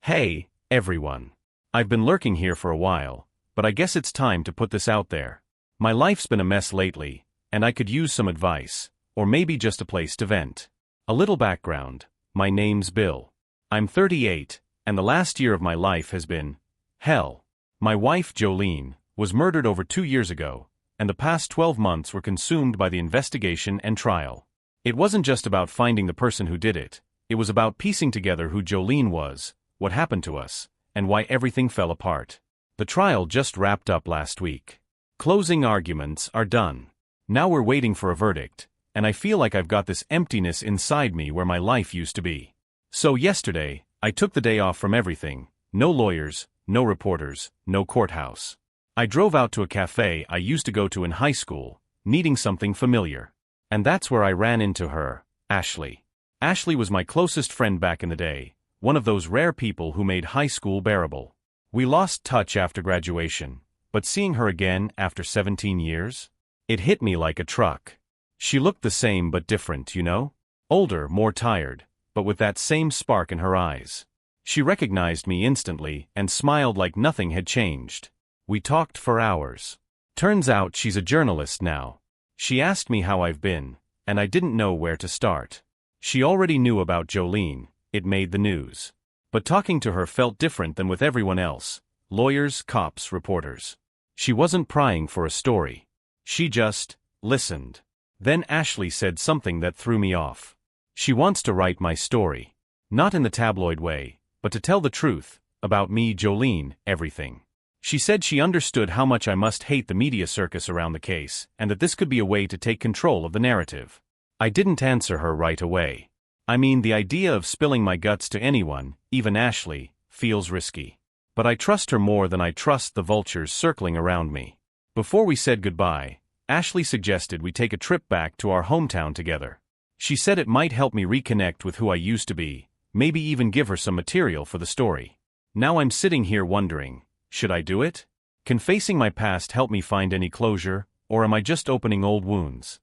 Hey, everyone. I've been lurking here for a while, but I guess it's time to put this out there. My life's been a mess lately, and I could use some advice, or maybe just a place to vent. A little background. My name's Bill. I'm 38, and the last year of my life has been hell. My wife, Jolene, was murdered over 2 years ago, and the past 12 months were consumed by the investigation and trial. It wasn't just about finding the person who did it, it was about piecing together who Jolene was, what happened to us, and why everything fell apart. The trial just wrapped up last week. Closing arguments are done. Now we're waiting for a verdict, and I feel like I've got this emptiness inside me where my life used to be. So yesterday, I took the day off from everything. No lawyers, no reporters, no courthouse. I drove out to a cafe I used to go to in high school, needing something familiar. And that's where I ran into her, Ashley. Ashley was my closest friend back in the day, one of those rare people who made high school bearable. We lost touch after graduation, but seeing her again after 17 years? It hit me like a truck. She looked the same but different, you know? Older, more tired, but with that same spark in her eyes. She recognized me instantly and smiled like nothing had changed. We talked for hours. Turns out she's a journalist now. She asked me how I've been, and I didn't know where to start. She already knew about Jolene. It made the news. But talking to her felt different than with everyone else. Lawyers, cops, reporters. She wasn't prying for a story. She just listened. Then Ashley said something that threw me off. She wants to write my story. Not in the tabloid way, but to tell the truth, about me, Jolene, everything. She said she understood how much I must hate the media circus around the case, and that this could be a way to take control of the narrative. I didn't answer her right away. I mean, the idea of spilling my guts to anyone, even Ashley, feels risky. But I trust her more than I trust the vultures circling around me. Before we said goodbye, Ashley suggested we take a trip back to our hometown together. She said it might help me reconnect with who I used to be, maybe even give her some material for the story. Now I'm sitting here wondering, should I do it? Can facing my past help me find any closure, or am I just opening old wounds?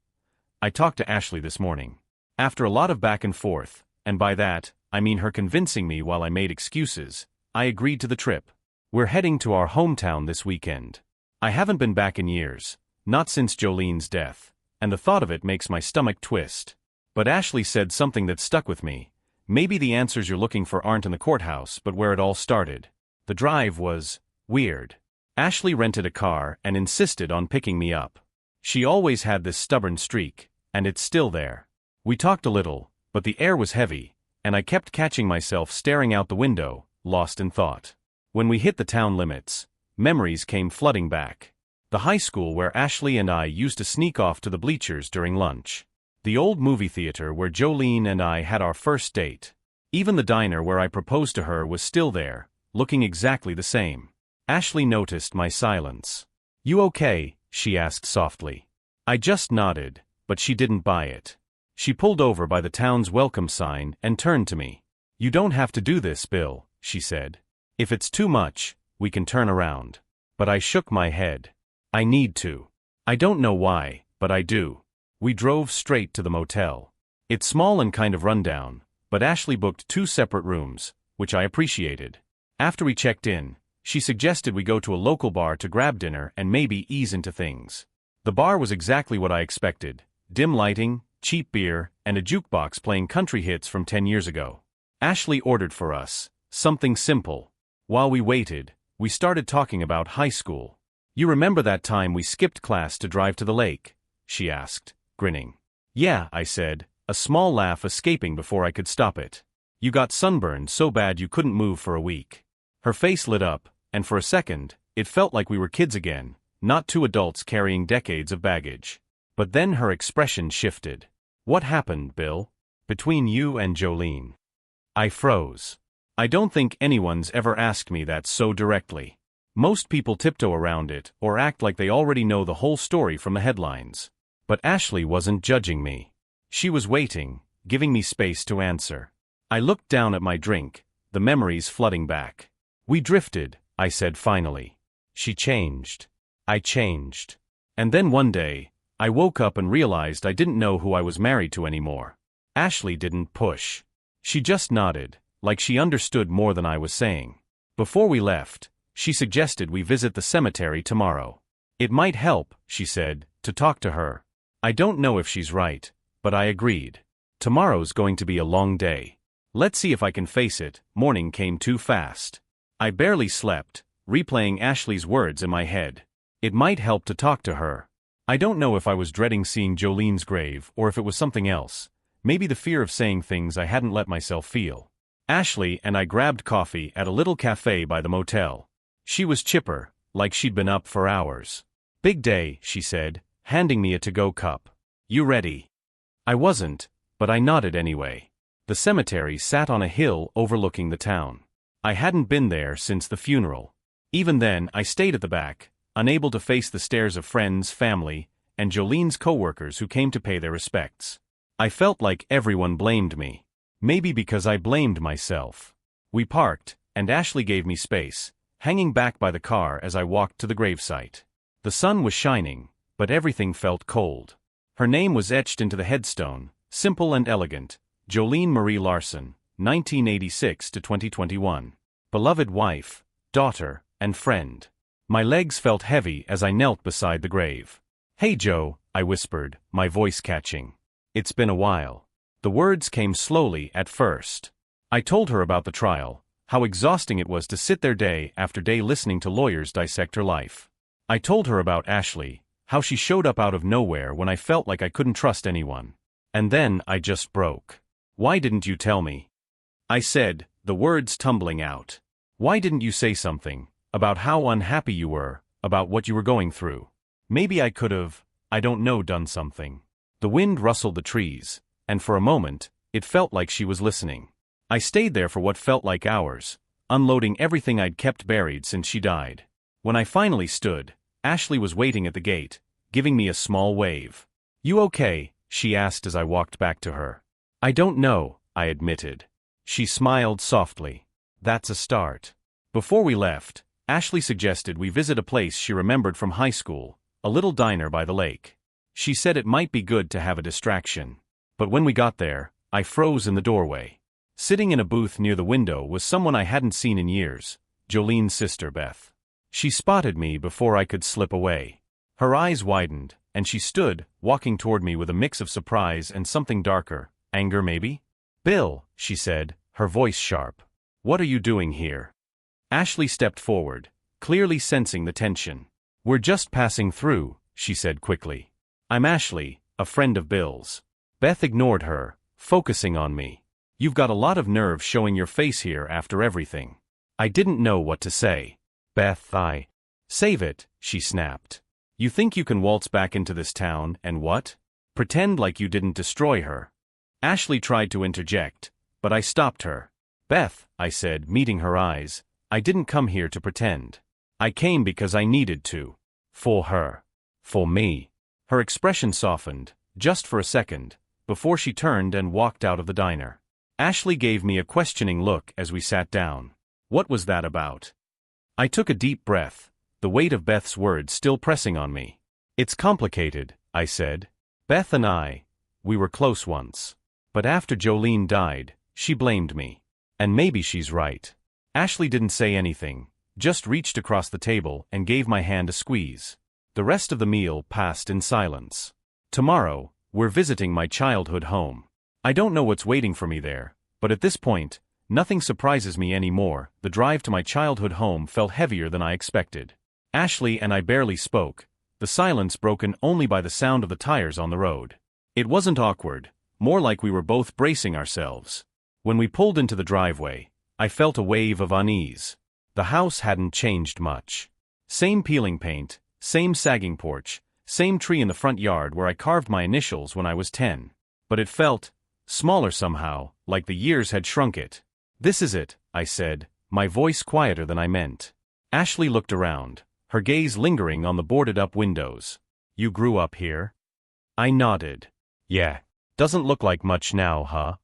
I talked to Ashley this morning. After a lot of back and forth, and by that, I mean her convincing me while I made excuses, I agreed to the trip. We're heading to our hometown this weekend. I haven't been back in years, not since Jolene's death, and the thought of it makes my stomach twist. But Ashley said something that stuck with me. Maybe the answers you're looking for aren't in the courthouse but where it all started. The drive was weird. Ashley rented a car and insisted on picking me up. She always had this stubborn streak, and it's still there. We talked a little, but the air was heavy, and I kept catching myself staring out the window, lost in thought. When we hit the town limits, memories came flooding back. The high school where Ashley and I used to sneak off to the bleachers during lunch. The old movie theater where Jolene and I had our first date. Even the diner where I proposed to her was still there, looking exactly the same. Ashley noticed my silence. "You okay?" she asked softly. I just nodded, but she didn't buy it. She pulled over by the town's welcome sign and turned to me. "You don't have to do this, Bill," she said. "If it's too much, we can turn around." But I shook my head. I need to. I don't know why, but I do. We drove straight to the motel. It's small and kind of rundown, but Ashley booked 2 separate rooms, which I appreciated. After we checked in, she suggested we go to a local bar to grab dinner and maybe ease into things. The bar was exactly what I expected. Dim lighting, cheap beer, and a jukebox playing country hits from 10 years ago. Ashley ordered for us something simple. While we waited, we started talking about high school. "You remember that time we skipped class to drive to the lake?" she asked, grinning. "Yeah," I said, a small laugh escaping before I could stop it. "You got sunburned so bad you couldn't move for a week." Her face lit up, and for a second, it felt like we were kids again, not 2 adults carrying decades of baggage. But then her expression shifted. "What happened, Bill? Between you and Jolene?" I froze. I don't think anyone's ever asked me that so directly. Most people tiptoe around it or act like they already know the whole story from the headlines. But Ashley wasn't judging me. She was waiting, giving me space to answer. I looked down at my drink, the memories flooding back. "We drifted," I said finally. "She changed. I changed. And then one day, I woke up and realized I didn't know who I was married to anymore. Ashley didn't push. She just nodded, like she understood more than I was saying. Before we left, she suggested we visit the cemetery tomorrow. It might help, she said, to talk to her. I don't know if she's right, but I agreed. Tomorrow's going to be a long day. Let's see if I can face it. Morning came too fast. I barely slept, replaying Ashley's words in my head. It might help to talk to her. I don't know if I was dreading seeing Jolene's grave or if it was something else, maybe the fear of saying things I hadn't let myself feel. Ashley and I grabbed coffee at a little cafe by the motel. She was chipper, like she'd been up for hours. Big day, she said, handing me a to-go cup. You ready? I wasn't, but I nodded anyway. The cemetery sat on a hill overlooking the town. I hadn't been there since the funeral. Even then, I stayed at the back, unable to face the stares of friends, family, and Jolene's co-workers who came to pay their respects. I felt like everyone blamed me. Maybe because I blamed myself. We parked, and Ashley gave me space, hanging back by the car as I walked to the gravesite. The sun was shining, but everything felt cold. Her name was etched into the headstone, simple and elegant, Jolene Marie Larson, 1986 to 2021. Beloved wife, daughter, and friend. My legs felt heavy as I knelt beside the grave. Hey Joe, I whispered, my voice catching. It's been a while. The words came slowly at first. I told her about the trial, how exhausting it was to sit there day after day listening to lawyers dissect her life. I told her about Ashley, how she showed up out of nowhere when I felt like I couldn't trust anyone. And then I just broke. Why didn't you tell me? I said, the words tumbling out. Why didn't you say something, about how unhappy you were, about what you were going through? Maybe I could have, I don't know, done something. The wind rustled the trees, and for a moment, it felt like she was listening. I stayed there for what felt like hours, unloading everything I'd kept buried since she died. When I finally stood, Ashley was waiting at the gate, giving me a small wave. You okay? She asked as I walked back to her. I don't know, I admitted. She smiled softly. That's a start. Before we left, Ashley suggested we visit a place she remembered from high school, a little diner by the lake. She said it might be good to have a distraction. But when we got there, I froze in the doorway. Sitting in a booth near the window was someone I hadn't seen in years, Jolene's sister Beth. She spotted me before I could slip away. Her eyes widened, and she stood, walking toward me with a mix of surprise and something darker, anger maybe? Bill, she said, her voice sharp. What are you doing here? Ashley stepped forward, clearly sensing the tension. We're just passing through, she said quickly. I'm Ashley, a friend of Bill's. Beth ignored her, focusing on me. You've got a lot of nerve showing your face here after everything. I didn't know what to say. Beth, Save it, she snapped. You think you can waltz back into this town and what? Pretend like you didn't destroy her. Ashley tried to interject, but I stopped her. Beth, I said, meeting her eyes, I didn't come here to pretend. I came because I needed to. For her. For me. Her expression softened, just for a second, before she turned and walked out of the diner. Ashley gave me a questioning look as we sat down. What was that about? I took a deep breath, the weight of Beth's words still pressing on me. It's complicated, I said. Beth and we were close once. But after Jolene died, she blamed me. And maybe she's right. Ashley didn't say anything, just reached across the table and gave my hand a squeeze. The rest of the meal passed in silence. Tomorrow, we're visiting my childhood home. I don't know what's waiting for me there, but at this point, nothing surprises me anymore. The drive to my childhood home felt heavier than I expected. Ashley and I barely spoke, the silence broken only by the sound of the tires on the road. It wasn't awkward, more like we were both bracing ourselves. When we pulled into the driveway, I felt a wave of unease. The house hadn't changed much. Same peeling paint, same sagging porch, same tree in the front yard where I carved my initials when I was 10. But it felt smaller somehow, like the years had shrunk it. This is it, I said, my voice quieter than I meant. Ashley looked around, her gaze lingering on the boarded-up windows. You grew up here? I nodded. Yeah. Doesn't look like much now, huh?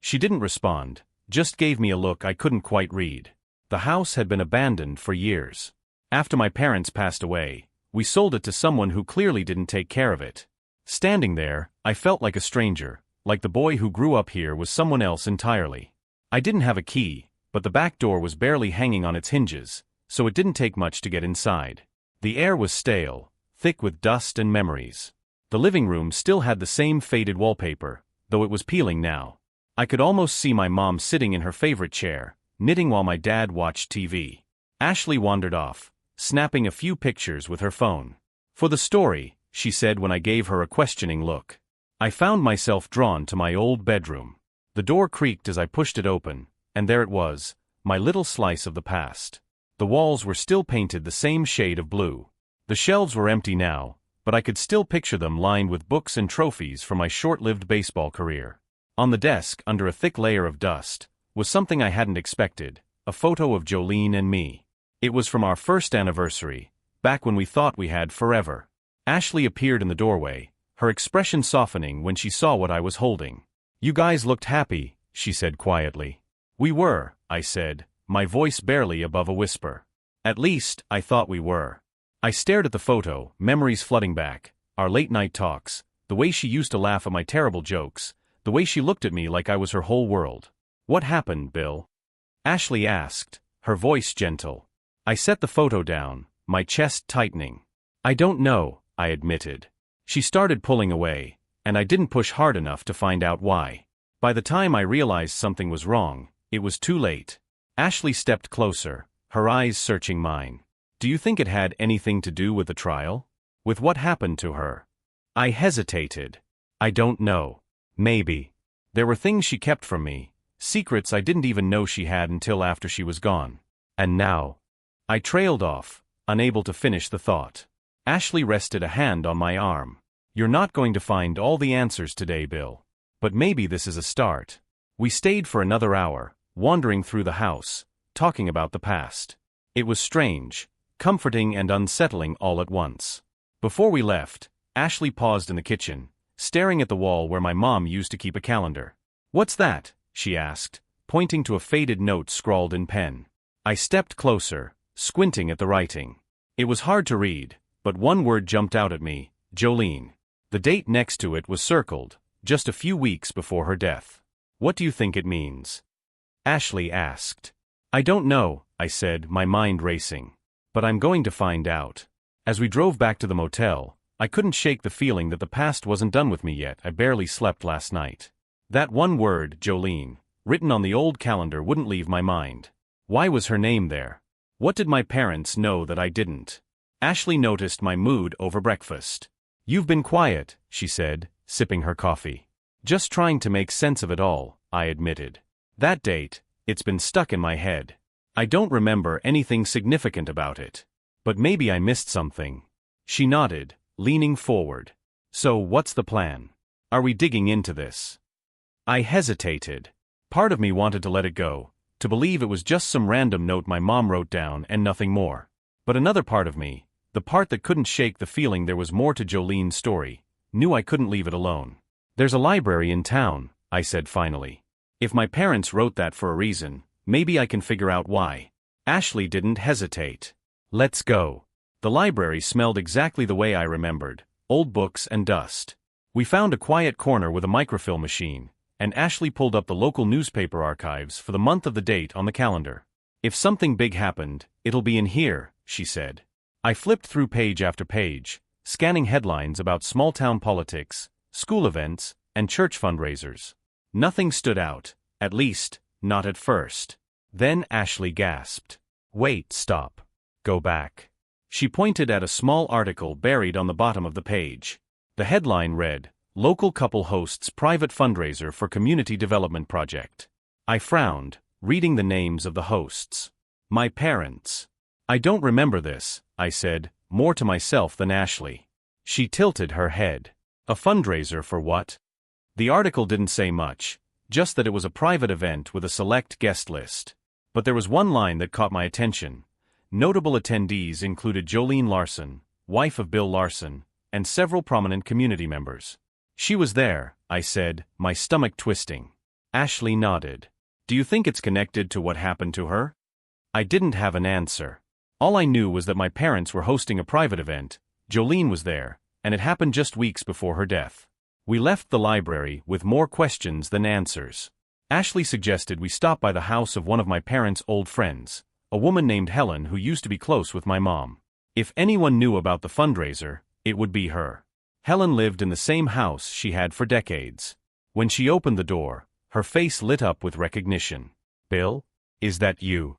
She didn't respond, just gave me a look I couldn't quite read. The house had been abandoned for years. After my parents passed away, we sold it to someone who clearly didn't take care of it. Standing there, I felt like a stranger, like the boy who grew up here was someone else entirely. I didn't have a key, but the back door was barely hanging on its hinges, so it didn't take much to get inside. The air was stale, thick with dust and memories. The living room still had the same faded wallpaper, though it was peeling now. I could almost see my mom sitting in her favorite chair, knitting while my dad watched TV. Ashley wandered off, snapping a few pictures with her phone. "For the story," she said when I gave her a questioning look. I found myself drawn to my old bedroom. The door creaked as I pushed it open, and there it was, my little slice of the past. The walls were still painted the same shade of blue. The shelves were empty now, but I could still picture them lined with books and trophies from my short-lived baseball career. On the desk, under a thick layer of dust, was something I hadn't expected, a photo of Jolene and me. It was from our first anniversary, back when we thought we had forever. Ashley appeared in the doorway, her expression softening when she saw what I was holding. "You guys looked happy," she said quietly. "We were," I said, my voice barely above a whisper. "At least, I thought we were." I stared at the photo, memories flooding back, our late-night talks, the way she used to laugh at my terrible jokes, the way she looked at me like I was her whole world. "What happened, Bill?" Ashley asked, her voice gentle. I set the photo down, my chest tightening. "I don't know," I admitted. She started pulling away, and I didn't push hard enough to find out why. By the time I realized something was wrong, it was too late. Ashley stepped closer, her eyes searching mine. "Do you think it had anything to do with the trial? With what happened to her?" I hesitated. "I don't know. Maybe. There were things she kept from me, secrets I didn't even know she had until after she was gone. And now." I trailed off, unable to finish the thought. Ashley rested a hand on my arm. "You're not going to find all the answers today, Bill. But maybe this is a start." We stayed for another hour, wandering through the house, talking about the past. It was strange, comforting and unsettling all at once. Before we left, Ashley paused in the kitchen, staring at the wall where my mom used to keep a calendar. "What's that?" she asked, pointing to a faded note scrawled in pen. I stepped closer, squinting at the writing. It was hard to read, but one word jumped out at me: Jolene. The date next to it was circled, just a few weeks before her death. "What do you think it means?" Ashley asked. "I don't know," I said, my mind racing. "But I'm going to find out." As we drove back to the motel, I couldn't shake the feeling that the past wasn't done with me yet. I barely slept last night. That one word, Jolene, written on the old calendar, wouldn't leave my mind. Why was her name there? What did my parents know that I didn't? Ashley noticed my mood over breakfast. "You've been quiet," she said, sipping her coffee. "Just trying to make sense of it all," I admitted. "That date, it's been stuck in my head. I don't remember anything significant about it. But maybe I missed something." She nodded, leaning forward. "So what's the plan? Are we digging into this?" I hesitated. Part of me wanted to let it go, to believe it was just some random note my mom wrote down and nothing more. But another part of me, the part that couldn't shake the feeling there was more to Jolene's story, knew I couldn't leave it alone. "There's a library in town," I said finally. "If my parents wrote that for a reason, maybe I can figure out why." Ashley didn't hesitate. "Let's go." The library smelled exactly the way I remembered, old books and dust. We found a quiet corner with a microfilm machine, and Ashley pulled up the local newspaper archives for the month of the date on the calendar. "If something big happened, it'll be in here," she said. I flipped through page after page, scanning headlines about small-town politics, school events, and church fundraisers. Nothing stood out, at least, not at first. Then Ashley gasped. "Wait, stop. Go back." She pointed at a small article buried on the bottom of the page. The headline read, "Local couple hosts private fundraiser for community development project." I frowned, reading the names of the hosts. My parents. "I don't remember this," I said, more to myself than Ashley. She tilted her head. "A fundraiser for what?" The article didn't say much, just that it was a private event with a select guest list. But there was one line that caught my attention. Notable attendees included Jolene Larson, wife of Bill Larson, and several prominent community members. "She was there," I said, my stomach twisting. Ashley nodded. "Do you think it's connected to what happened to her?" I didn't have an answer. All I knew was that my parents were hosting a private event, Jolene was there, and it happened just weeks before her death. We left the library with more questions than answers. Ashley suggested we stop by the house of one of my parents' old friends, a woman named Helen who used to be close with my mom. If anyone knew about the fundraiser, it would be her. Helen lived in the same house she had for decades. When she opened the door, her face lit up with recognition. "Bill? Is that you?"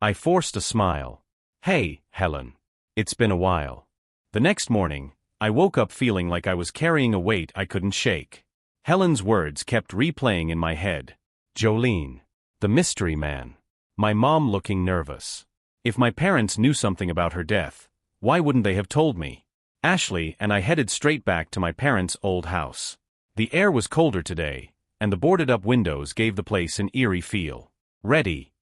I forced a smile. "Hey, Helen. It's been a while." The next morning, I woke up feeling like I was carrying a weight I couldn't shake. Helen's words kept replaying in my head. Jolene. The mystery man. My mom looking nervous. If my parents knew something about her death, why wouldn't they have told me? Ashley and I headed straight back to my parents' old house. The air was colder today, and the boarded-up windows gave the place an eerie feel. "Ready?"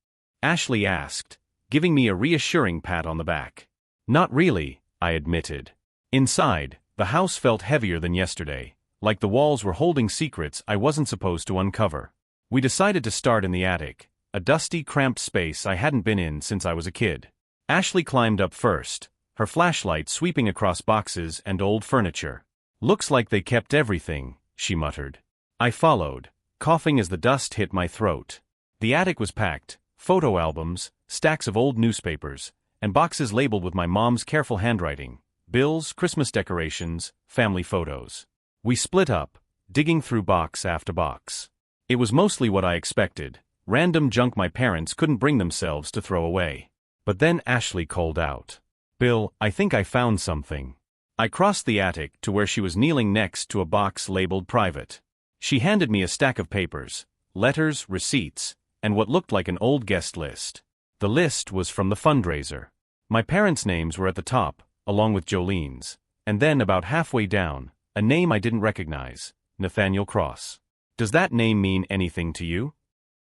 Ashley asked, giving me a reassuring pat on the back. "Not really," I admitted. Inside, the house felt heavier than yesterday, like the walls were holding secrets I wasn't supposed to uncover. We decided to start in the attic, a dusty, cramped space I hadn't been in since I was a kid. Ashley climbed up first, her flashlight sweeping across boxes and old furniture. "Looks like they kept everything," she muttered. I followed, coughing as the dust hit my throat. The attic was packed, photo albums, stacks of old newspapers, and boxes labeled with my mom's careful handwriting, bills, Christmas decorations, family photos. We split up, digging through box after box. It was mostly what I expected, random junk my parents couldn't bring themselves to throw away. But then Ashley called out. "Bill, I think I found something." I crossed the attic to where she was kneeling next to a box labeled private. She handed me a stack of papers, letters, receipts, and what looked like an old guest list. The list was from the fundraiser. My parents' names were at the top, along with Jolene's, and then about halfway down, a name I didn't recognize, Nathaniel Cross. "Does that name mean anything to you?"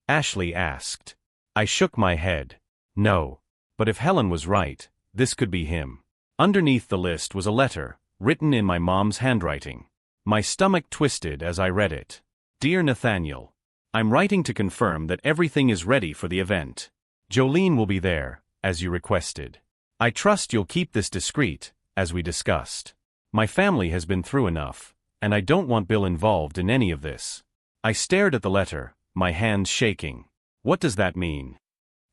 Ashley asked. I shook my head. No. But if Helen was right, this could be him. Underneath the list was a letter, written in my mom's handwriting. My stomach twisted as I read it. "Dear Nathaniel, I'm writing to confirm that everything is ready for the event. Jolene will be there, as you requested. I trust you'll keep this discreet, as we discussed. My family has been through enough, and I don't want Bill involved in any of this." I stared at the letter, my hands shaking. "What does that mean?"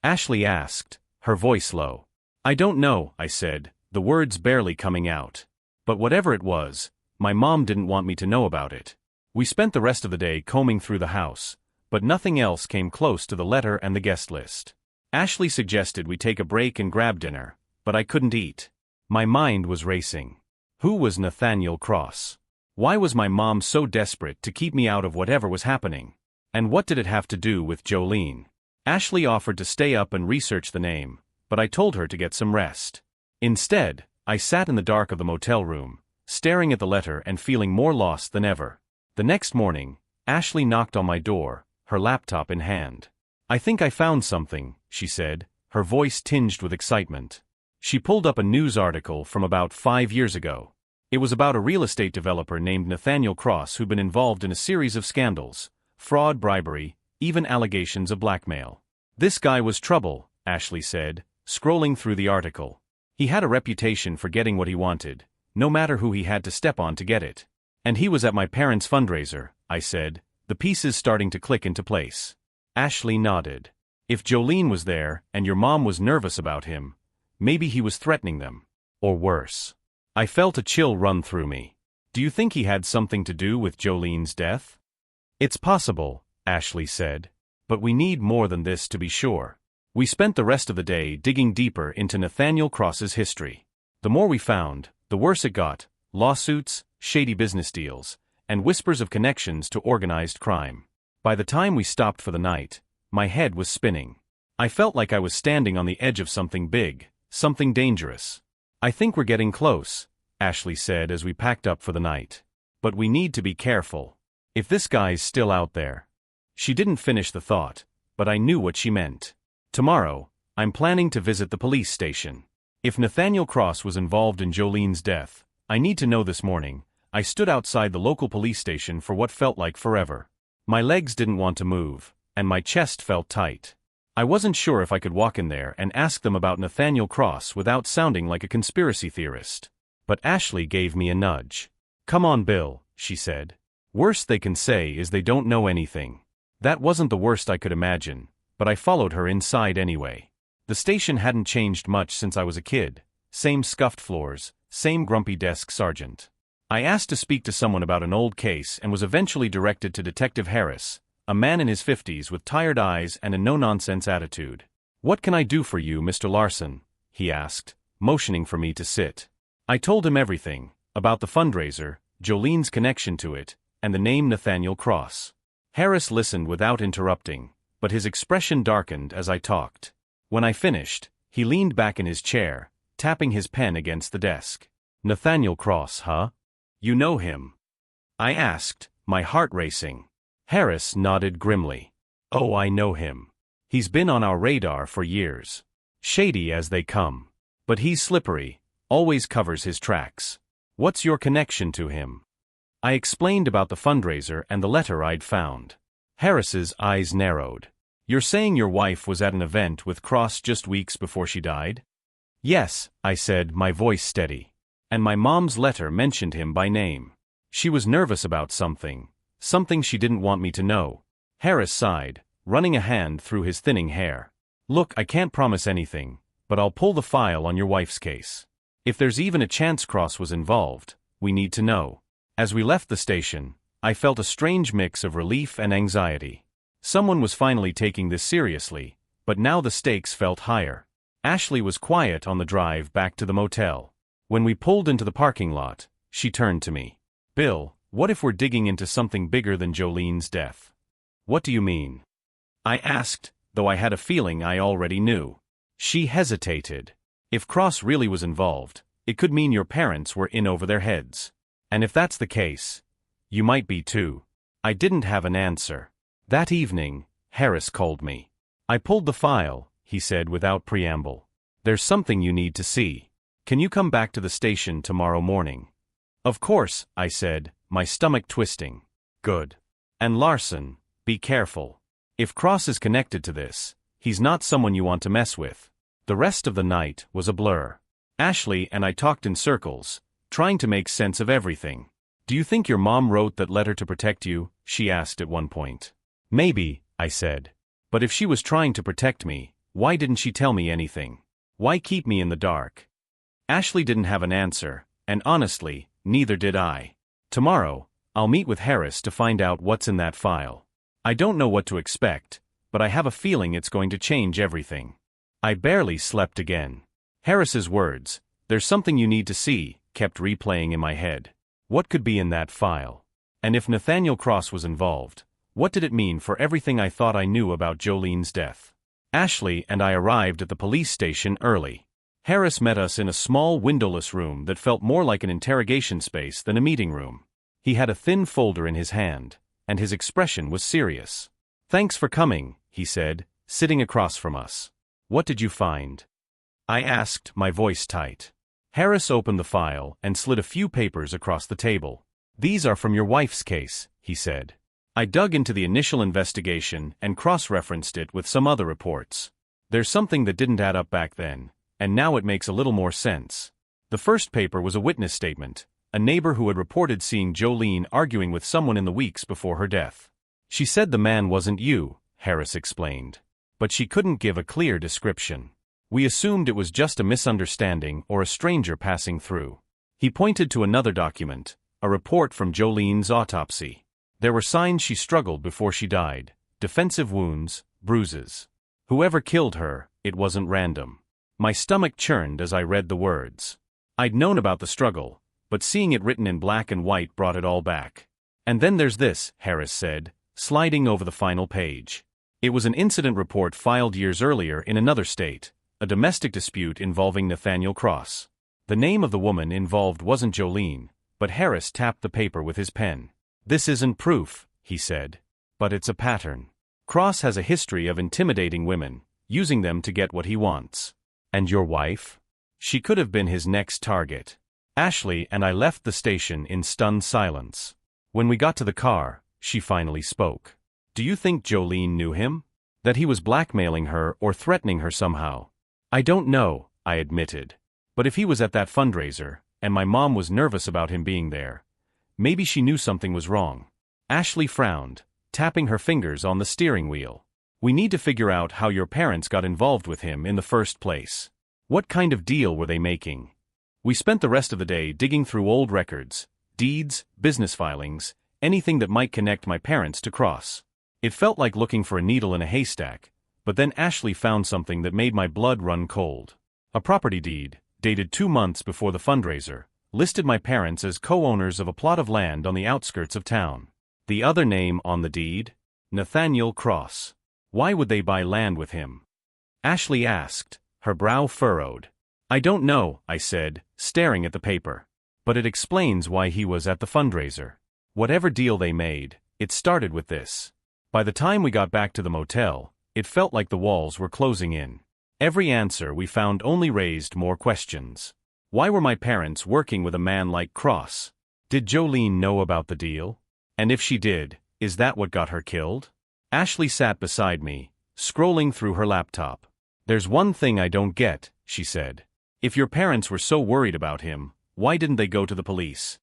Ashley asked, her voice low. "I don't know," I said, the words barely coming out. But whatever it was, my mom didn't want me to know about it. We spent the rest of the day combing through the house, but nothing else came close to the letter and the guest list. Ashley suggested we take a break and grab dinner, but I couldn't eat. My mind was racing. Who was Nathaniel Cross? Why was my mom so desperate to keep me out of whatever was happening? And what did it have to do with Jolene? Ashley offered to stay up and research the name, but I told her to get some rest. Instead, I sat in the dark of the motel room, staring at the letter and feeling more lost than ever. The next morning, Ashley knocked on my door, her laptop in hand. "I think I found something," she said, her voice tinged with excitement. She pulled up a news article from about 5 years ago. It was about a real estate developer named Nathaniel Cross who'd been involved in a series of scandals, fraud, bribery, even allegations of blackmail. "This guy was trouble," Ashley said, scrolling through the article. "He had a reputation for getting what he wanted, no matter who he had to step on to get it. And he was at my parents' fundraiser," I said, the pieces starting to click into place. Ashley nodded. "If Jolene was there and your mom was nervous about him, maybe he was threatening them. Or worse." I felt a chill run through me. "Do you think he had something to do with Jolene's death?" "It's possible," Ashley said. "But we need more than this to be sure." We spent the rest of the day digging deeper into Nathaniel Cross's history. The more we found, the worse it got: lawsuits, shady business deals, and whispers of connections to organized crime. By the time we stopped for the night, my head was spinning. I felt like I was standing on the edge of something big, something dangerous. "I think we're getting close," Ashley said as we packed up for the night. "But we need to be careful. If this guy's still out there." She didn't finish the thought, but I knew what she meant. "Tomorrow, I'm planning to visit the police station. If Nathaniel Cross was involved in Jolene's death, I need to know this morning." I stood outside the local police station for what felt like forever. My legs didn't want to move, and my chest felt tight. I wasn't sure if I could walk in there and ask them about Nathaniel Cross without sounding like a conspiracy theorist. But Ashley gave me a nudge. "Come on, Bill," she said. Worst they can say is they don't know anything. That wasn't the worst I could imagine, but I followed her inside anyway. The station hadn't changed much since I was a kid. Same scuffed floors, same grumpy desk sergeant. I asked to speak to someone about an old case and was eventually directed to Detective Harris, a man in his 50s with tired eyes and a no-nonsense attitude. "What can I do for you, Mr. Larson?" he asked, motioning for me to sit. I told him everything, about the fundraiser, Jolene's connection to it, and the name Nathaniel Cross. Harris listened without interrupting, but his expression darkened as I talked. When I finished, he leaned back in his chair, tapping his pen against the desk. "Nathaniel Cross, huh? You know him?" I asked, my heart racing. Harris nodded grimly. "Oh, I know him. He's been on our radar for years. Shady as they come. But he's slippery, always covers his tracks. What's your connection to him?" I explained about the fundraiser and the letter I'd found. Harris's eyes narrowed. "You're saying your wife was at an event with Cross just weeks before she died?" "Yes," I said, my voice steady. "And my mom's letter mentioned him by name. She was nervous about something she didn't want me to know." Harris sighed, running a hand through his thinning hair. "Look, I can't promise anything, but I'll pull the file on your wife's case. If there's even a chance Cross was involved, we need to know." As we left the station, I felt a strange mix of relief and anxiety. Someone was finally taking this seriously, but now the stakes felt higher. Ashley was quiet on the drive back to the motel. When we pulled into the parking lot, she turned to me. "Bill, what if we're digging into something bigger than Jolene's death?" "What do you mean?" I asked, though I had a feeling I already knew. She hesitated. "If Cross really was involved, it could mean your parents were in over their heads. And if that's the case, you might be too." I didn't have an answer. That evening, Harris called me. "I pulled the file," he said without preamble. "There's something you need to see. Can you come back to the station tomorrow morning?" "Of course," I said, my stomach twisting. "Good. And Larson, be careful. If Cross is connected to this, he's not someone you want to mess with." The rest of the night was a blur. Ashley and I talked in circles, trying to make sense of everything. "Do you think your mom wrote that letter to protect you?" she asked at one point. "Maybe," I said. "But if she was trying to protect me, why didn't she tell me anything? Why keep me in the dark?" Ashley didn't have an answer, and honestly, neither did I. Tomorrow, I'll meet with Harris to find out what's in that file. I don't know what to expect, but I have a feeling it's going to change everything. I barely slept again. Harris's words, "There's something you need to see," kept replaying in my head. What could be in that file? And if Nathaniel Cross was involved, what did it mean for everything I thought I knew about Jolene's death? Ashley and I arrived at the police station early. Harris met us in a small windowless room that felt more like an interrogation space than a meeting room. He had a thin folder in his hand, and his expression was serious. "Thanks for coming," he said, sitting across from us. "What did you find?" I asked, my voice tight. Harris opened the file and slid a few papers across the table. "These are from your wife's case," he said. I dug into the initial investigation and cross-referenced it with some other reports. There's something that didn't add up back then, and now it makes a little more sense. The first paper was a witness statement, a neighbor who had reported seeing Jolene arguing with someone in the weeks before her death. "She said the man wasn't you," Harris explained. "But she couldn't give a clear description. We assumed it was just a misunderstanding or a stranger passing through." He pointed to another document, a report from Jolene's autopsy. There were signs she struggled before she died, defensive wounds, bruises. Whoever killed her, it wasn't random. My stomach churned as I read the words. I'd known about the struggle, but seeing it written in black and white brought it all back. "And then there's this," Harris said, sliding over the final page. It was an incident report filed years earlier in another state, a domestic dispute involving Nathaniel Cross. The name of the woman involved wasn't Jolene, but Harris tapped the paper with his pen. "This isn't proof," he said. "But it's a pattern. Cross has a history of intimidating women, using them to get what he wants. And your wife? She could have been his next target." Ashley and I left the station in stunned silence. When we got to the car, she finally spoke. "Do you think Jolene knew him? That he was blackmailing her or threatening her somehow?" "I don't know," I admitted. "But if he was at that fundraiser, and my mom was nervous about him being there, maybe she knew something was wrong. Ashley frowned, tapping her fingers on the steering wheel. We need to figure out how your parents got involved with him in the first place. What kind of deal were they making? We spent the rest of the day digging through old records, deeds, business filings, anything that might connect my parents to Cross. It felt like looking for a needle in a haystack, but then Ashley found something that made my blood run cold. A property deed, dated 2 months before the fundraiser, listed my parents as co-owners of a plot of land on the outskirts of town. The other name on the deed? Nathaniel Cross. Why would they buy land with him? Ashley asked, her brow furrowed. I don't know, I said, staring at the paper. But it explains why he was at the fundraiser. Whatever deal they made, it started with this. By the time we got back to the motel, it felt like the walls were closing in. Every answer we found only raised more questions. Why were my parents working with a man like Cross? Did Jolene know about the deal? And if she did, is that what got her killed? Ashley sat beside me, scrolling through her laptop. There's one thing I don't get, she said. If your parents were so worried about him, why didn't they go to the police?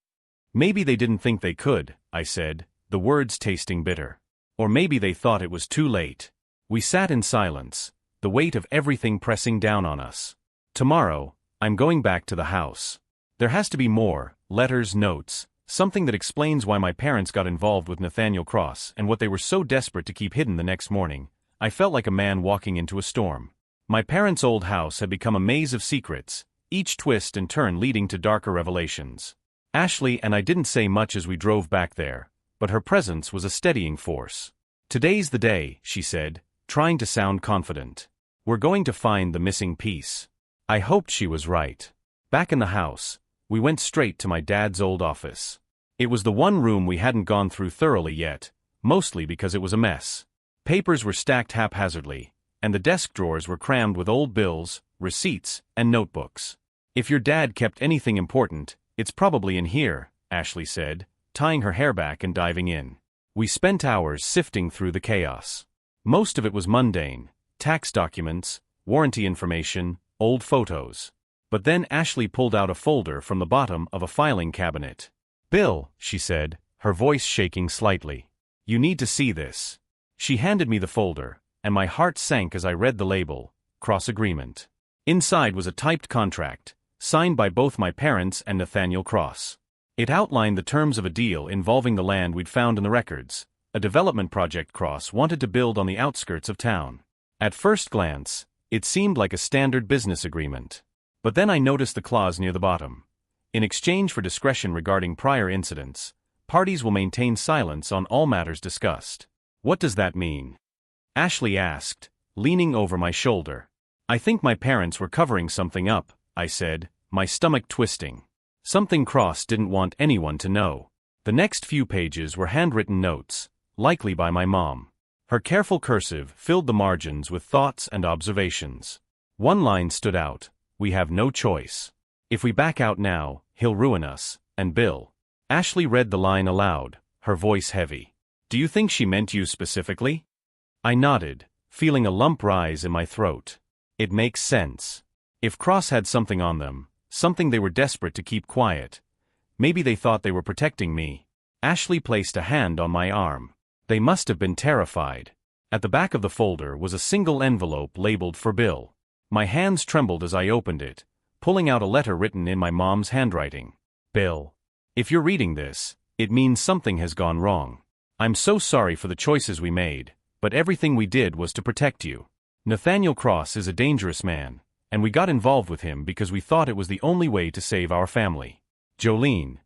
Maybe they didn't think they could, I said, the words tasting bitter. Or maybe they thought it was too late. We sat in silence, the weight of everything pressing down on us. Tomorrow, I'm going back to the house. There has to be more, letters, notes, something that explains why my parents got involved with Nathaniel Cross and what they were so desperate to keep hidden the next morning. I felt like a man walking into a storm. My parents' old house had become a maze of secrets, each twist and turn leading to darker revelations. Ashley and I didn't say much as we drove back there, but her presence was a steadying force. Today's the day, she said, trying to sound confident. We're going to find the missing piece. I hoped she was right. Back in the house, we went straight to my dad's old office. It was the one room we hadn't gone through thoroughly yet, mostly because it was a mess. Papers were stacked haphazardly, and the desk drawers were crammed with old bills, receipts, and notebooks. If your dad kept anything important, it's probably in here, Ashley said, tying her hair back and diving in. We spent hours sifting through the chaos. Most of it was mundane: tax documents, warranty information, old photos. But then Ashley pulled out a folder from the bottom of a filing cabinet. Bill, she said, her voice shaking slightly. You need to see this. She handed me the folder, and my heart sank as I read the label, Cross Agreement. Inside was a typed contract, signed by both my parents and Nathaniel Cross. It outlined the terms of a deal involving the land we'd found in the records, a development project Cross wanted to build on the outskirts of town. At first glance, it seemed like a standard business agreement. But then I noticed the clause near the bottom. In exchange for discretion regarding prior incidents, parties will maintain silence on all matters discussed. What does that mean? Ashley asked, leaning over my shoulder. I think my parents were covering something up, I said, my stomach twisting. Something Cross didn't want anyone to know. The next few pages were handwritten notes, likely by my mom. Her careful cursive filled the margins with thoughts and observations. One line stood out: we have no choice. If we back out now, he'll ruin us, and Bill. Ashley read the line aloud, her voice heavy. Do you think she meant you specifically? I nodded, feeling a lump rise in my throat. It makes sense. If Cross had something on them, something they were desperate to keep quiet, maybe they thought they were protecting me. Ashley placed a hand on my arm. They must have been terrified. At the back of the folder was a single envelope labeled for Bill. My hands trembled as I opened it, pulling out a letter written in my mom's handwriting. Bill, if you're reading this, it means something has gone wrong. I'm so sorry for the choices we made, but everything we did was to protect you. Nathaniel Cross is a dangerous man, and we got involved with him because we thought it was the only way to save our family. Jolene,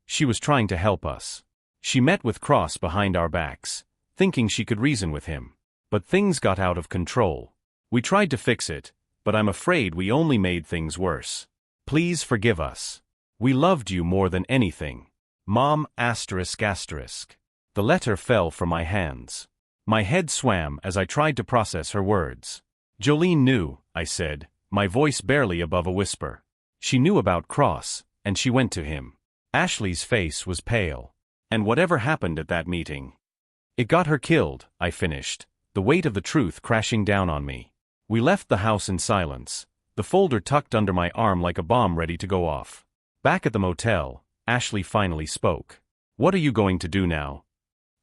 she was trying to help us. She met with Cross behind our backs, thinking she could reason with him. But things got out of control. We tried to fix it, but I'm afraid we only made things worse. Please forgive us. We loved you more than anything. Mom****. The letter fell from my hands. My head swam as I tried to process her words. Jolene knew, I said, my voice barely above a whisper. She knew about Cross, and she went to him. Ashley's face was pale. And whatever happened at that meeting? It got her killed, I finished, the weight of the truth crashing down on me. We left the house in silence, the folder tucked under my arm like a bomb ready to go off. Back at the motel, Ashley finally spoke. What are you going to do now?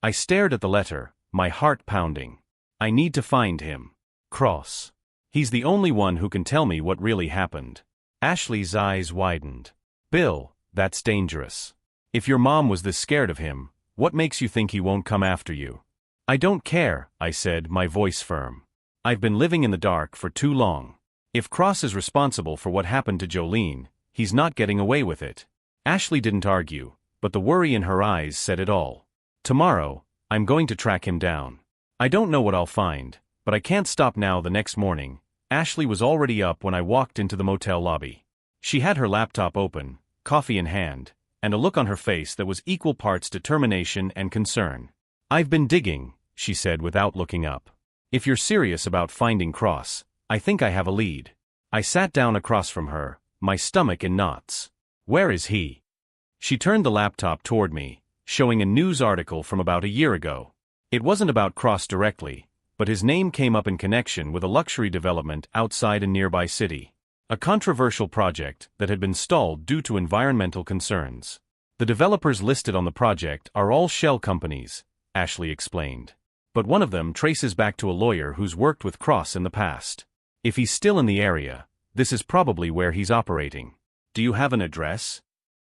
I stared at the letter, my heart pounding. I need to find him. Cross. He's the only one who can tell me what really happened. Ashley's eyes widened. Bill, that's dangerous. If your mom was this scared of him, what makes you think he won't come after you? I don't care, I said, my voice firm. I've been living in the dark for too long. If Cross is responsible for what happened to Jolene, he's not getting away with it. Ashley didn't argue, but the worry in her eyes said it all. Tomorrow, I'm going to track him down. I don't know what I'll find, but I can't stop now. The next morning, Ashley was already up when I walked into the motel lobby. She had her laptop open, coffee in hand, and a look on her face that was equal parts determination and concern. I've been digging, she said without looking up. If you're serious about finding Cross, I think I have a lead. I sat down across from her, my stomach in knots. Where is he? She turned the laptop toward me, showing a news article from about a year ago. It wasn't about Cross directly, but his name came up in connection with a luxury development outside a nearby city. A controversial project that had been stalled due to environmental concerns. The developers listed on the project are all shell companies, Ashley explained. But one of them traces back to a lawyer who's worked with Cross in the past. If he's still in the area, this is probably where he's operating. Do you have an address?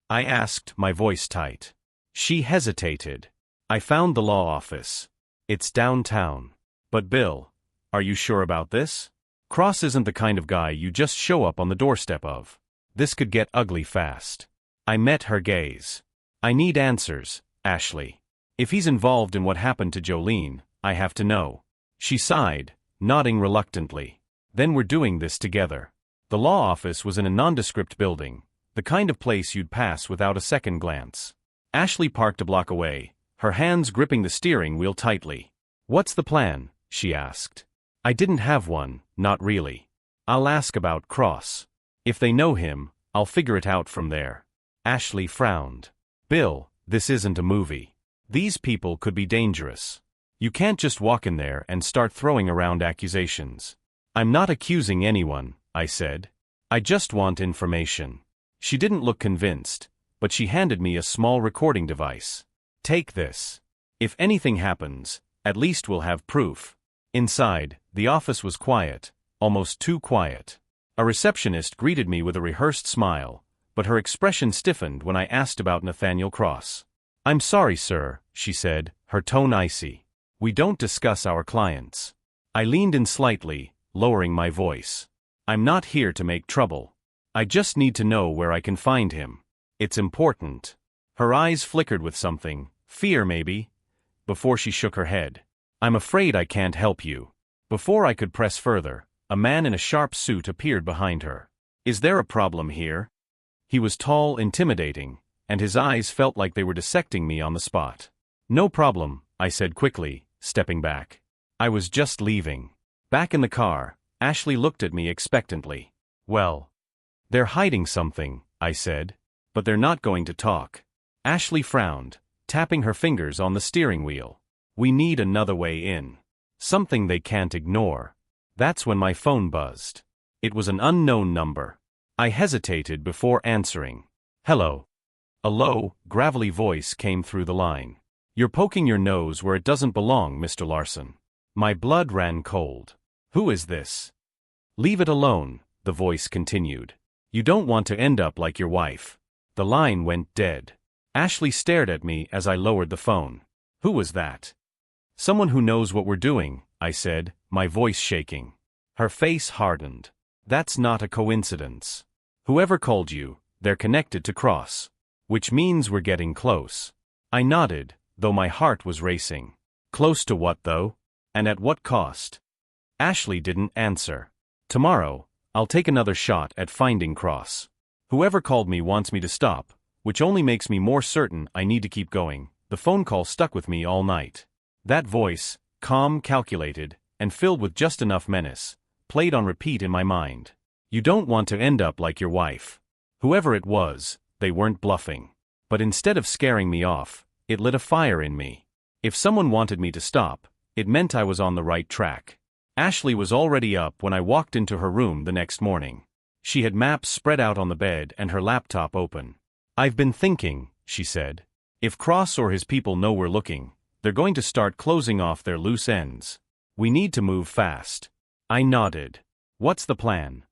I asked, my voice tight. She hesitated. I found the law office. It's downtown. But Bill, are you sure about this? Cross isn't the kind of guy you just show up on the doorstep of. This could get ugly fast. I met her gaze. I need answers, Ashley. If he's involved in what happened to Jolene, I have to know. She sighed, nodding reluctantly. Then we're doing this together. The law office was in a nondescript building, the kind of place you'd pass without a second glance. Ashley parked a block away, her hands gripping the steering wheel tightly. What's the plan? She asked. I didn't have one, not really. I'll ask about Cross. If they know him, I'll figure it out from there. Ashley frowned. Bill, this isn't a movie. These people could be dangerous. You can't just walk in there and start throwing around accusations. I'm not accusing anyone, I said. I just want information. She didn't look convinced, but she handed me a small recording device. Take this. If anything happens, at least we'll have proof. Inside, the office was quiet, almost too quiet. A receptionist greeted me with a rehearsed smile, but her expression stiffened when I asked about Nathaniel Cross. I'm sorry, sir, she said, her tone icy. We don't discuss our clients. I leaned in slightly, lowering my voice. I'm not here to make trouble. I just need to know where I can find him. It's important. Her eyes flickered with something, fear maybe, before she shook her head. I'm afraid I can't help you. Before I could press further, a man in a sharp suit appeared behind her. Is there a problem here? He was tall, intimidating, and his eyes felt like they were dissecting me on the spot. No problem, I said quickly, stepping back. I was just leaving. Back in the car, Ashley looked at me expectantly. Well, they're hiding something, I said. But they're not going to talk. Ashley frowned, tapping her fingers on the steering wheel. We need another way in. Something they can't ignore. That's when my phone buzzed. It was an unknown number. I hesitated before answering. Hello. A low, gravelly voice came through the line. You're poking your nose where it doesn't belong, Mr. Larson. My blood ran cold. Who is this? Leave it alone, the voice continued. You don't want to end up like your wife. The line went dead. Ashley stared at me as I lowered the phone. Who was that? Someone who knows what we're doing, I said, my voice shaking. Her face hardened. That's not a coincidence. Whoever called you, they're connected to Cross. Which means we're getting close. I nodded, though my heart was racing. Close to what though? And at what cost? Ashley didn't answer. Tomorrow, I'll take another shot at finding Cross. Whoever called me wants me to stop, which only makes me more certain I need to keep going. The phone call stuck with me all night. That voice, calm, calculated, and filled with just enough menace, played on repeat in my mind. You don't want to end up like your wife. Whoever it was, they weren't bluffing. But instead of scaring me off, it lit a fire in me. If someone wanted me to stop, it meant I was on the right track. Ashley was already up when I walked into her room the next morning. She had maps spread out on the bed and her laptop open. I've been thinking, she said. If Cross or his people know we're looking, They're going to start closing off their loose ends. We need to move fast. I nodded. What's the plan?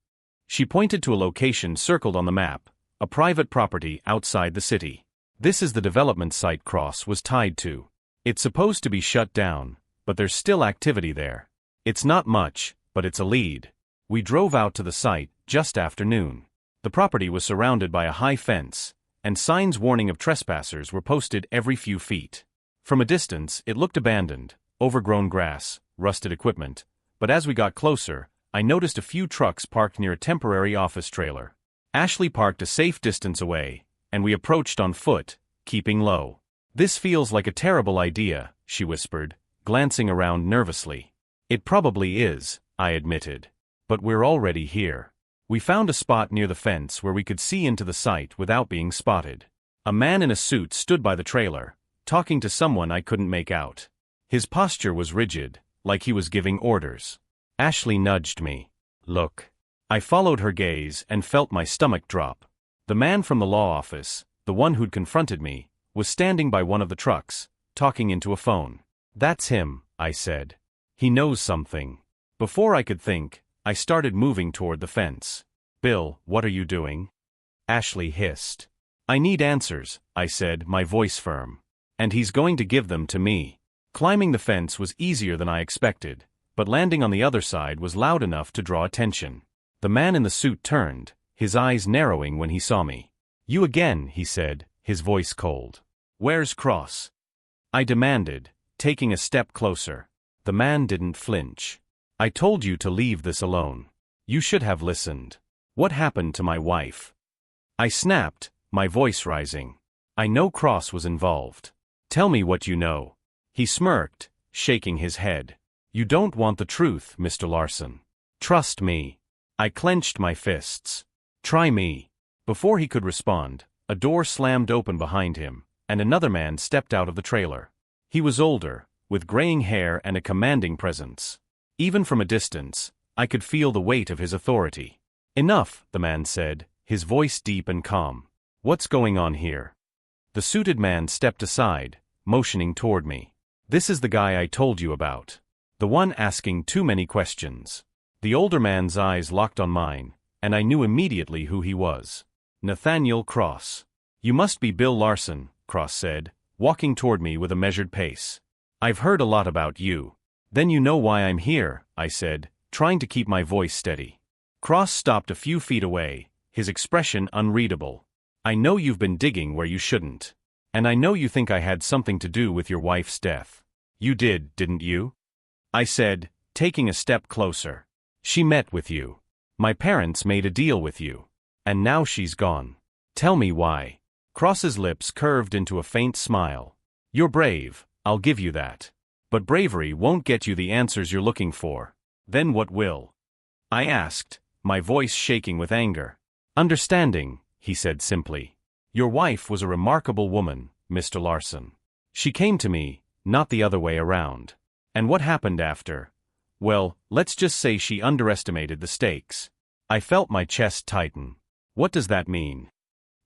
She pointed to a location circled on the map, a private property outside the city. This is the development site Cross was tied to. It's supposed to be shut down, but there's still activity there. It's not much, but it's a lead. We drove out to the site just after noon. The property was surrounded by a high fence, and signs warning of trespassers were posted every few feet. From a distance, it looked abandoned, overgrown grass, rusted equipment, but as we got closer, I noticed a few trucks parked near a temporary office trailer. Ashley parked a safe distance away, and we approached on foot, keeping low. This feels like a terrible idea, she whispered, glancing around nervously. It probably is, I admitted. But we're already here. We found a spot near the fence where we could see into the site without being spotted. A man in a suit stood by the trailer, talking to someone I couldn't make out. His posture was rigid, like he was giving orders. Ashley nudged me. Look. I followed her gaze and felt my stomach drop. The man from the law office, the one who'd confronted me, was standing by one of the trucks, talking into a phone. That's him, I said. He knows something. Before I could think, I started moving toward the fence. Bill, what are you doing? Ashley hissed. I need answers, I said, my voice firm. And he's going to give them to me. Climbing the fence was easier than I expected, but landing on the other side was loud enough to draw attention. The man in the suit turned, his eyes narrowing when he saw me. You again, he said, his voice cold. Where's Cross? I demanded, taking a step closer. The man didn't flinch. I told you to leave this alone. You should have listened. What happened to my wife? I snapped, my voice rising. I know Cross was involved. Tell me what you know. He smirked, shaking his head. You don't want the truth, Mr. Larson. Trust me. I clenched my fists. Try me. Before he could respond, a door slammed open behind him, and another man stepped out of the trailer. He was older, with graying hair and a commanding presence. Even from a distance, I could feel the weight of his authority. Enough, the man said, his voice deep and calm. What's going on here? The suited man stepped aside, motioning toward me. This is the guy I told you about. The one asking too many questions. The older man's eyes locked on mine, and I knew immediately who he was. Nathaniel Cross. You must be Bill Larson, Cross said, walking toward me with a measured pace. I've heard a lot about you. Then you know why I'm here, I said, trying to keep my voice steady. Cross stopped a few feet away, his expression unreadable. I know you've been digging where you shouldn't. And I know you think I had something to do with your wife's death. You did, didn't you? I said, taking a step closer. She met with you. My parents made a deal with you. And now she's gone. Tell me why. Cross's lips curved into a faint smile. You're brave, I'll give you that. But bravery won't get you the answers you're looking for. Then what will? I asked, my voice shaking with anger. Understanding, he said simply. Your wife was a remarkable woman, Mr. Larson. She came to me, not the other way around. And what happened after? Well, let's just say she underestimated the stakes. I felt my chest tighten. What does that mean?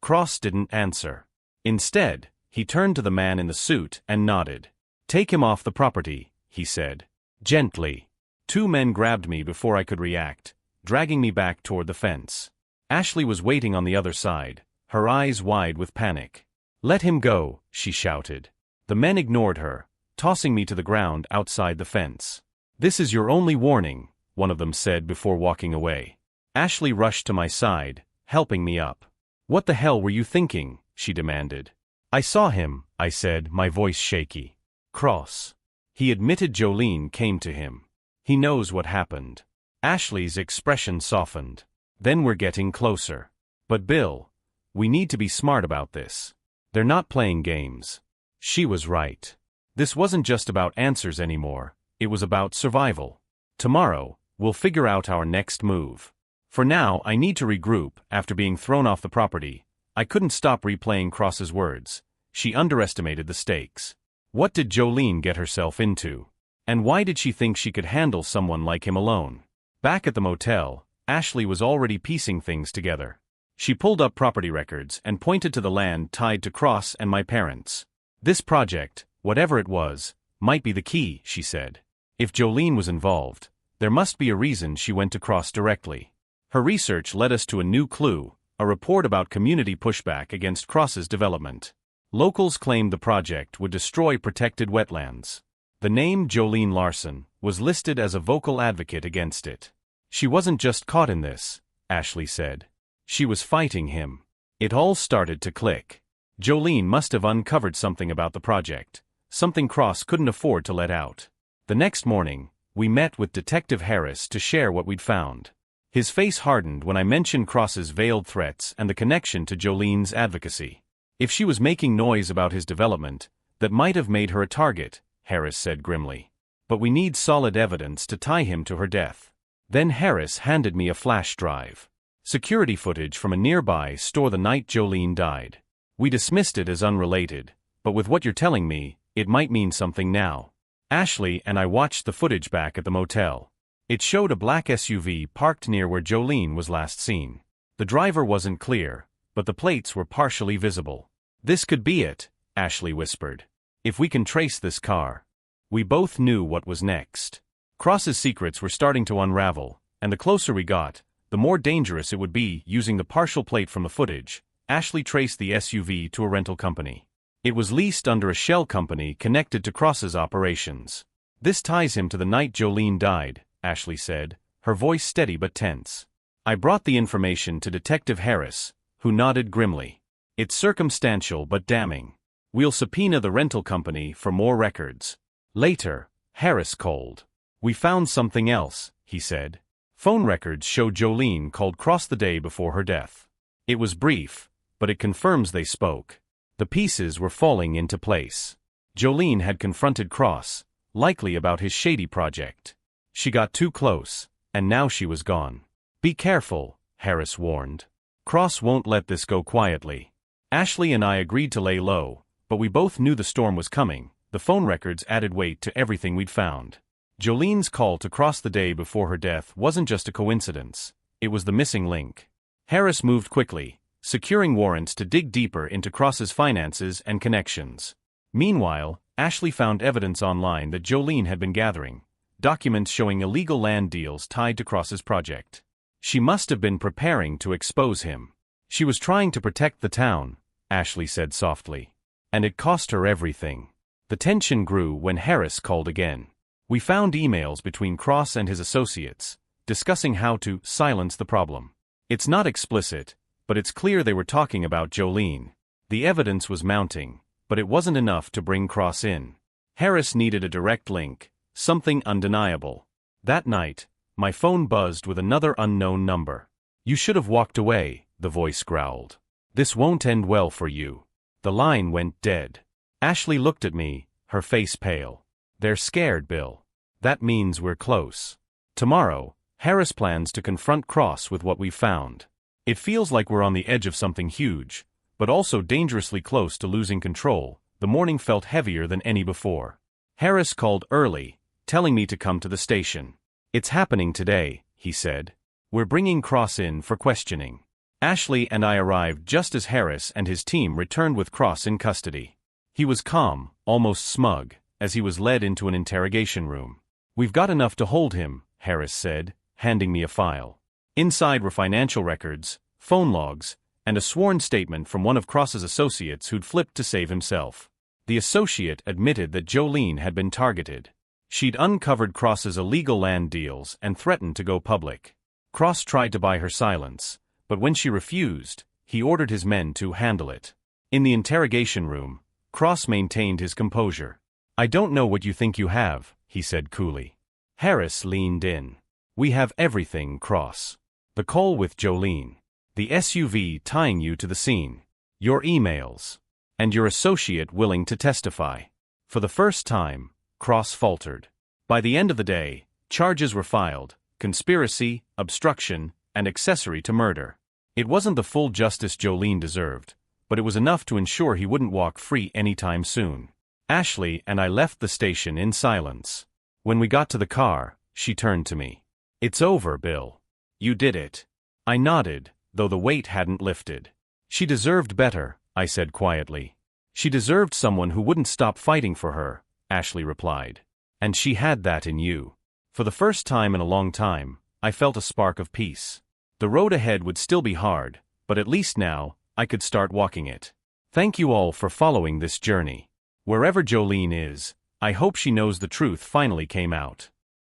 Cross didn't answer. Instead, he turned to the man in the suit and nodded. Take him off the property, he said. Gently. Two men grabbed me before I could react, dragging me back toward the fence. Ashley was waiting on the other side, her eyes wide with panic. Let him go, she shouted. The men ignored her, tossing me to the ground outside the fence. This is your only warning, one of them said before walking away. Ashley rushed to my side, helping me up. What the hell were you thinking? She demanded. I saw him, I said, my voice shaky. Cross. He admitted Jolene came to him. He knows what happened. Ashley's expression softened. Then we're getting closer. But Bill, we need to be smart about this. They're not playing games. She was right. This wasn't just about answers anymore, it was about survival. Tomorrow, we'll figure out our next move. For now, I need to regroup. After being thrown off the property, I couldn't stop replaying Cross's words. She underestimated the stakes. What did Jolene get herself into? And why did she think she could handle someone like him alone? Back at the motel, Ashley was already piecing things together. She pulled up property records and pointed to the land tied to Cross and my parents. This project, Whatever it was, might be the key, she said. If Jolene was involved, there must be a reason she went to Cross directly. Her research led us to a new clue, a report about community pushback against Cross's development. Locals claimed the project would destroy protected wetlands. The name Jolene Larson was listed as a vocal advocate against it. She wasn't just caught in this, Ashley said. She was fighting him. It all started to click. Jolene must have uncovered something about the project, something Cross couldn't afford to let out. The next morning, we met with Detective Harris to share what we'd found. His face hardened when I mentioned Cross's veiled threats and the connection to Jolene's advocacy. If she was making noise about his development, that might have made her a target, Harris said grimly. But we need solid evidence to tie him to her death. Then Harris handed me a flash drive. Security footage from a nearby store the night Jolene died. We dismissed it as unrelated, but with what you're telling me, it might mean something now. Ashley and I watched the footage back at the motel. It showed a black SUV parked near where Jolene was last seen. The driver wasn't clear, but the plates were partially visible. This could be it, Ashley whispered. If we can trace this car. We both knew what was next. Cross's secrets were starting to unravel, and the closer we got, the more dangerous it would be. Using the partial plate from the footage, Ashley traced the SUV to a rental company. It was leased under a shell company connected to Cross's operations. This ties him to the night Jolene died, Ashley said, her voice steady but tense. I brought the information to Detective Harris, who nodded grimly. It's circumstantial but damning. We'll subpoena the rental company for more records. Later, Harris called. We found something else, he said. Phone records show Jolene called Cross the day before her death. It was brief, but it confirms they spoke. The pieces were falling into place. Jolene had confronted Cross, likely about his shady project. She got too close, and now she was gone. Be careful, Harris warned. Cross won't let this go quietly. Ashley and I agreed to lay low, but we both knew the storm was coming. The phone records added weight to everything we'd found. Jolene's call to Cross the day before her death wasn't just a coincidence, it was the missing link. Harris moved quickly, securing warrants to dig deeper into Cross's finances and connections. Meanwhile, Ashley found evidence online that Jolene had been gathering, documents showing illegal land deals tied to Cross's project. She must have been preparing to expose him. She was trying to protect the town, Ashley said softly. And it cost her everything. The tension grew when Harris called again. We found emails between Cross and his associates, discussing how to silence the problem. It's not explicit, but it's clear they were talking about Jolene. The evidence was mounting, but it wasn't enough to bring Cross in. Harris needed a direct link, something undeniable. That night, my phone buzzed with another unknown number. You should have walked away, the voice growled. This won't end well for you. The line went dead. Ashley looked at me, her face pale. They're scared, Bill. That means we're close. Tomorrow, Harris plans to confront Cross with what we've found. It feels like we're on the edge of something huge, but also dangerously close to losing control. The morning felt heavier than any before. Harris called early, telling me to come to the station. It's happening today, he said. We're bringing Cross in for questioning. Ashley and I arrived just as Harris and his team returned with Cross in custody. He was calm, almost smug, as he was led into an interrogation room. We've got enough to hold him, Harris said, handing me a file. Inside were financial records, phone logs, and a sworn statement from one of Cross's associates who'd flipped to save himself. The associate admitted that Jolene had been targeted. She'd uncovered Cross's illegal land deals and threatened to go public. Cross tried to buy her silence, but when she refused, he ordered his men to handle it. In the interrogation room, Cross maintained his composure. I don't know what you think you have, he said coolly. Harris leaned in. We have everything, Cross. The call with Jolene. The SUV tying you to the scene. Your emails. And your associate willing to testify. For the first time, Cross faltered. By the end of the day, charges were filed: conspiracy, obstruction, and accessory to murder. It wasn't the full justice Jolene deserved, but it was enough to ensure he wouldn't walk free anytime soon. Ashley and I left the station in silence. When we got to the car, she turned to me. It's over, Bill. You did it. I nodded, though the weight hadn't lifted. She deserved better, I said quietly. She deserved someone who wouldn't stop fighting for her, Ashley replied. And she had that in you. For the first time in a long time, I felt a spark of peace. The road ahead would still be hard, but at least now, I could start walking it. Thank you all for following this journey. Wherever Jolene is, I hope she knows the truth finally came out.